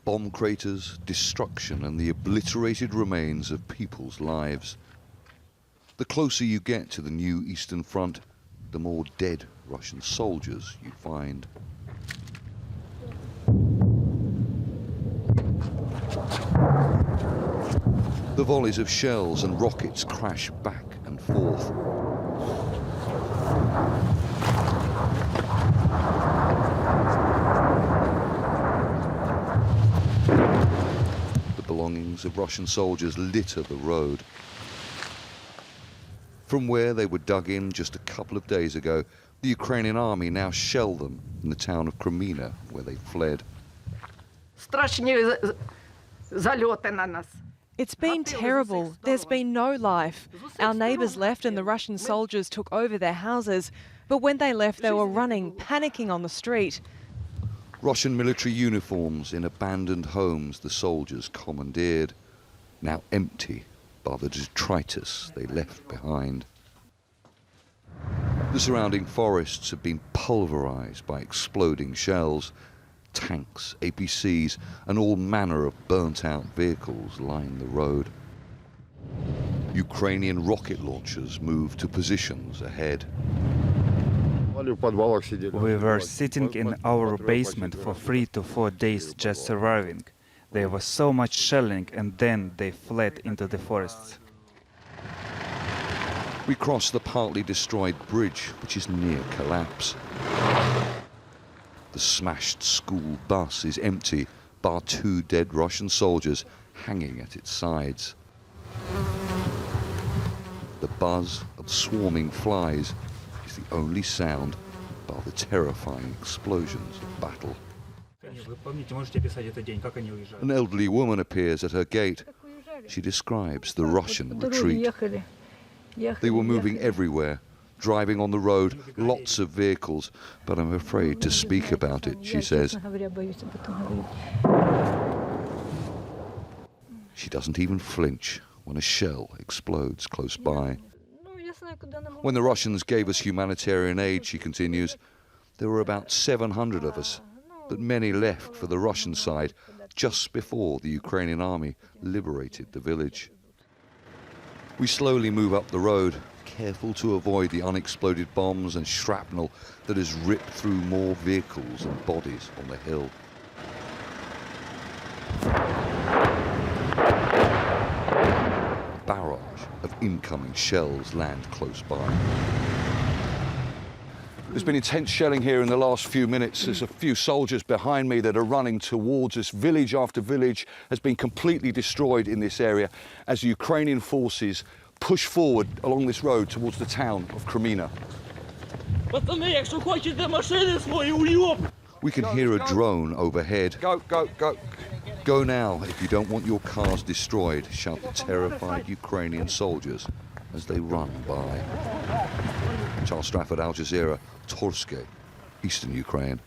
Bomb craters, destruction, and the obliterated remains of people's lives. The closer you get to the new Eastern Front, the more dead Russian soldiers you find. The volleys of shells and rockets crash back and forth. The belongings of Russian soldiers litter the road. From where they were dug in just a couple of days ago, the Ukrainian army now shell them in the town of Kreminna, where they fled. It's been terrible. There's been no life. Our neighbours left and the Russian soldiers took over their houses. But when they left, they were running, panicking on the street. Russian military uniforms in abandoned homes the soldiers commandeered, now empty by the detritus they left behind. The surrounding forests have been pulverized by exploding shells. Tanks, APCs, and all manner of burnt-out vehicles line the road. Ukrainian rocket launchers move to positions ahead. We were sitting in our basement for 3 to 4 days just surviving. There was so much shelling, and then they fled into the forests. We cross the partly destroyed bridge, which is near collapse. The smashed school bus is empty, bar 2 dead Russian soldiers hanging at its sides. The buzz of swarming flies is the only sound by the terrifying explosions of battle. An elderly woman appears at her gate. She describes the Russian retreat. They were moving everywhere, driving on the road, lots of vehicles, but I'm afraid to speak about it, she says. She doesn't even flinch when a shell explodes close by. When the Russians gave us humanitarian aid, she continues, there were about 700 of us, but many left for the Russian side just before the Ukrainian army liberated the village. We slowly move up the road, careful to avoid the unexploded bombs and shrapnel that has ripped through more vehicles and bodies on the hill. A barrage of incoming shells land close by. There's been intense shelling here in the last few minutes. There's a few soldiers behind me that are running towards us. Village after village has been completely destroyed in this area as the Ukrainian forces push forward along this road towards the town of Kreminna. We can hear a drone overhead. Go, go, go. Go now if you don't want your cars destroyed, shout the terrified Ukrainian soldiers as they run by. Stratford, Jazeera, Torske, Eastern Ukraine.